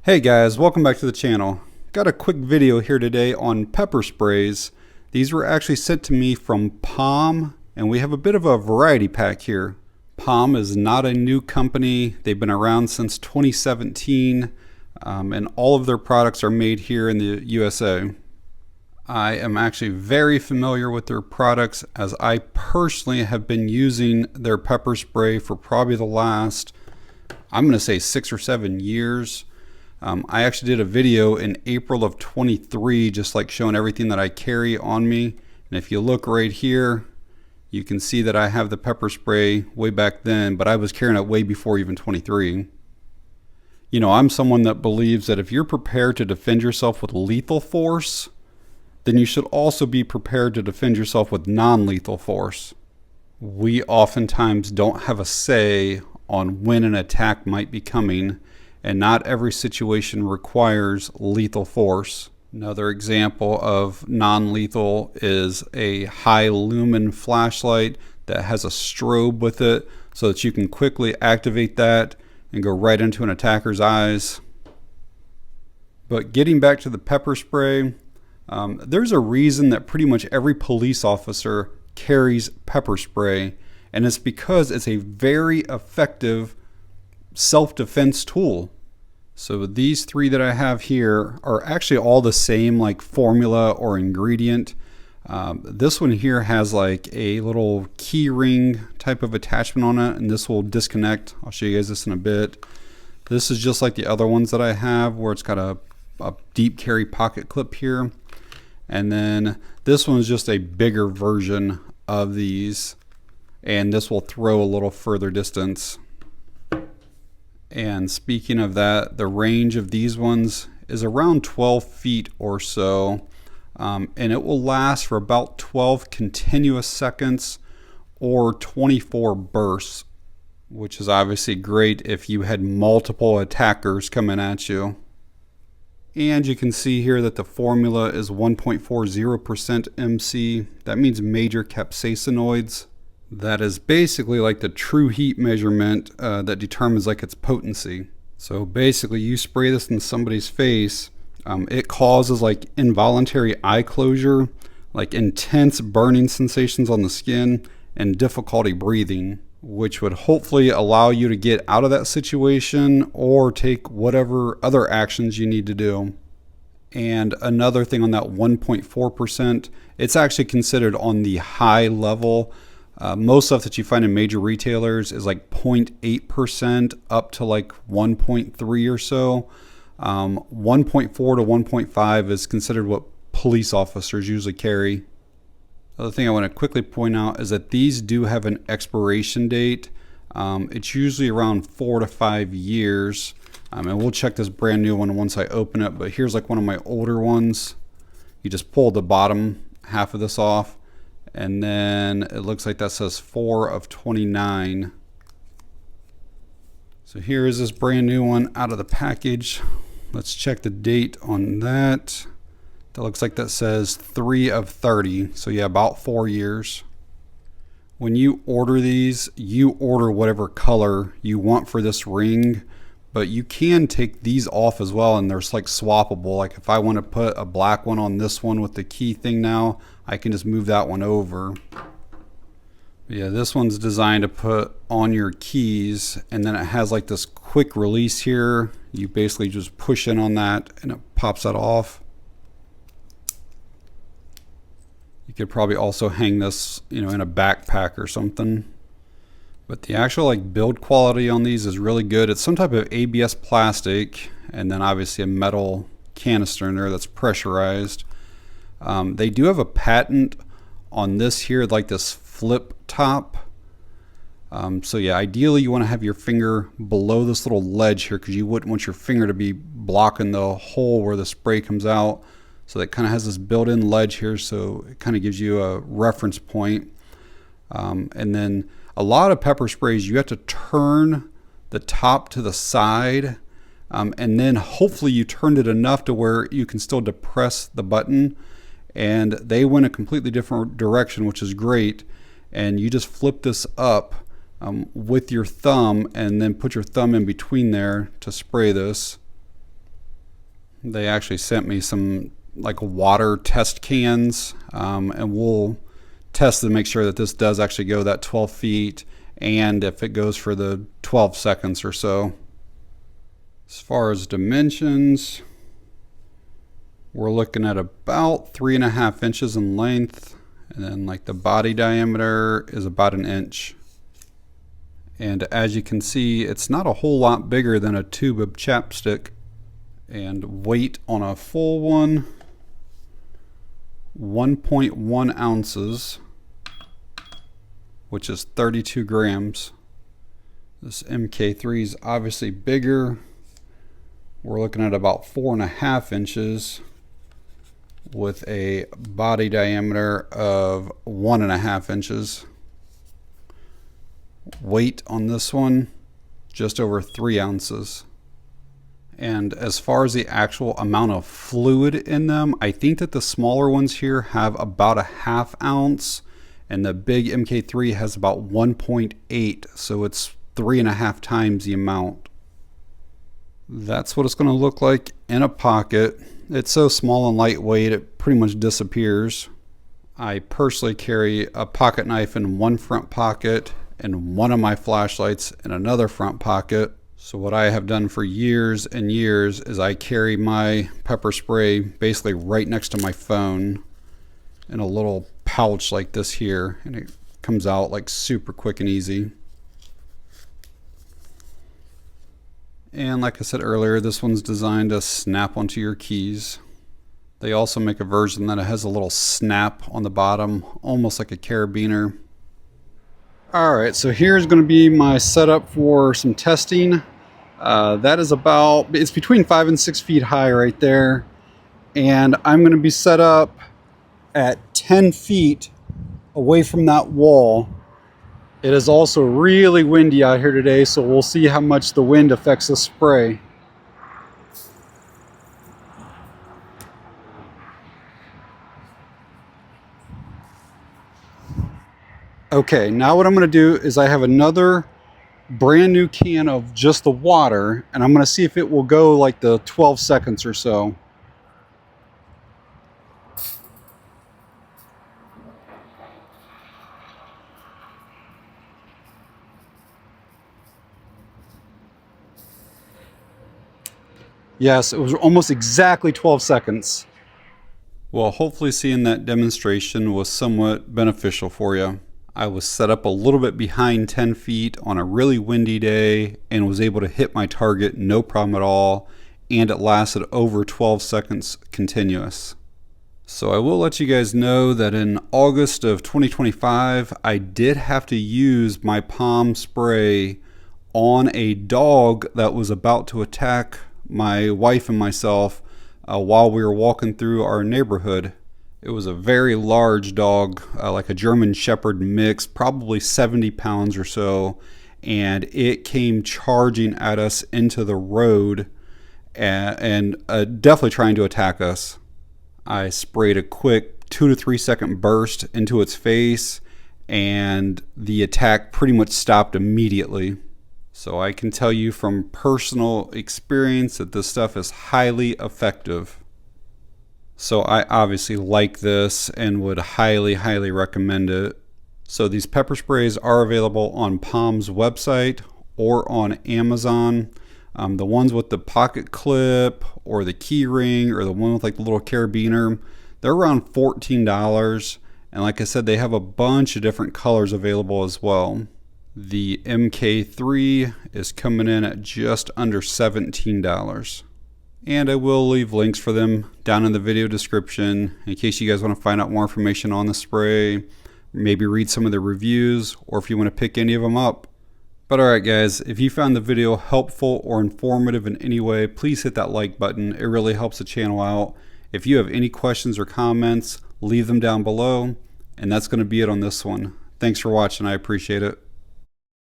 Hey guys, welcome back to the channel. Got a quick video here today on pepper sprays. These were actually sent to me from POM, and we have a bit of a variety pack here. POM is not a new company. They've been around since 2017, and all of their products are made here in the USA. I am actually very familiar with their products, as I personally have been using their pepper spray for probably the last, I'm going to say 6 or 7 years. I actually did a video in April of 23 just like showing everything that I carry on me, and if you look right here you can see that I have the pepper spray way back then, but I was carrying it way before even 23. You know, I'm someone that believes that if you're prepared to defend yourself with lethal force, then you should also be prepared to defend yourself with non-lethal force. We oftentimes don't have a say on when an attack might be coming, and not every situation requires lethal force. Another example of non-lethal is a high lumen flashlight that has a strobe with it so that you can quickly activate that and go right into an attacker's eyes. But getting back to the pepper spray, there's a reason that pretty much every police officer carries pepper spray, and it's because it's a very effective self-defense tool. So these three that I have here are actually all the same like formula or ingredient. This one here has like a little key ring type of attachment on it, and this will disconnect. I'll show you guys this in a bit. This is just like the other ones that I have, where it's got a deep carry pocket clip here. And then this one is just a bigger version of these, and this will throw a little further distance. And speaking of that, the range of these ones is around 12 feet or so, and it will last for about 12 continuous seconds or 24 bursts, which is obviously great if you had multiple attackers coming at you. And you can see here that the formula is 1.40% MC. That means major capsaicinoids. That is basically like the true heat measurement that determines like its potency. So basically you spray this in somebody's face, it causes like involuntary eye closure, like intense burning sensations on the skin, and difficulty breathing, which would hopefully allow you to get out of that situation or take whatever other actions you need to do. And another thing on that 1.4%, it's actually considered on the high level. Most stuff that you find in major retailers is like 0.8% up to like 1.3 or so. 1.4 to 1.5 is considered what police officers usually carry. The other thing I want to quickly point out is that these do have an expiration date. It's usually around 4 to 5 years. And we'll check this brand new one once I open it, but here's like one of my older ones. You just pull the bottom half of this off, and then it looks like that says 4 of 29. So here is this brand new one out of the package. Let's check the date on that. That looks like that says 3 of 30. So yeah, about 4 years. When you order these, you order whatever color you want for this ring, but you can take these off as well, and they're like swappable. Like if I want to put a black one on this one with the key thing now, I can just move that one over. Yeah, this one's designed to put on your keys, and then it has like this quick release here. You basically just push in on that and it pops that off. You could probably also hang this, you know, in a backpack or something. But the actual like build quality on these is really good. It's some type of ABS plastic, and then obviously a metal canister in there that's pressurized. They do have a patent on this here, like this flip top. So yeah, ideally you want to have your finger below this little ledge here, because you wouldn't want your finger to be blocking the hole where the spray comes out. So that kind of has this built-in ledge here, so it kind of gives you a reference point. And then a lot of pepper sprays, you have to turn the top to the side, and then hopefully you turned it enough to where you can still depress the button, and they went a completely different direction, which is great. And you just flip this up with your thumb, and then put your thumb in between there to spray this. They actually sent me some like water test cans, and we'll test to make sure that this does actually go that 12 feet and if it goes for the 12 seconds or so. As far as dimensions, we're looking at about 3.5 inches in length, and then like the body diameter is about 1 inch. And as you can see, it's not a whole lot bigger than a tube of chapstick. And weight on a full one, 1.1 ounces, which is 32 grams. This MK3 is obviously bigger. We're looking at about 4.5 inches with a body diameter of 1.5 inches. Weight on this one, just over 3 ounces. And as far as the actual amount of fluid in them, I think that the smaller ones here have about 1/2 ounce, and the big MK3 has about 1.8, so it's 3.5 times the amount. That's what it's going to look like in a pocket. It's so small and lightweight, it pretty much disappears. I personally carry a pocket knife in one front pocket and one of my flashlights in another front pocket. So what I have done for years and years is I carry my pepper spray basically right next to my phone in a little pouch like this here, and it comes out like super quick and easy. And like I said earlier, this one's designed to snap onto your keys. They also make a version that has a little snap on the bottom, almost like a carabiner. Alright, so here's going to be my setup for some testing. That is it's between 5 and 6 feet high right there. And I'm going to be set up at 10 feet away from that wall. It is also really windy out here today, so we'll see how much the wind affects the spray. Okay, now what I'm going to do is I have another brand new can of just the water, and I'm going to see if it will go like the 12 seconds or so. Yes, it was almost exactly 12 seconds. Well, hopefully seeing that demonstration was somewhat beneficial for you. I was set up a little bit behind 10 feet on a really windy day and was able to hit my target no problem at all, and it lasted over 12 seconds continuous. So I will let you guys know that in August of 2025, I did have to use my POM spray on a dog that was about to attack my wife and myself while we were walking through our neighborhood. It was a very large dog, like a German Shepherd mix, probably 70 pounds or so, and it came charging at us into the road and definitely trying to attack us. I sprayed a quick 2 to 3 second burst into its face, and the attack pretty much stopped immediately. So I can tell you from personal experience that this stuff is highly effective. So I obviously like this and would highly recommend it. So these pepper sprays are available on POM's website or on Amazon. The ones with the pocket clip or the key ring or the one with like the little carabiner, they're around $14. And like I said, they have a bunch of different colors available as well. The MK3 is coming in at just under $17. And I will leave links for them down in the video description in case you guys want to find out more information on the spray, maybe read some of the reviews, or if you want to pick any of them up. But alright guys, if you found the video helpful or informative in any way, please hit that like button. It really helps the channel out. If you have any questions or comments, leave them down below. And that's going to be it on this one. Thanks for watching. I appreciate it.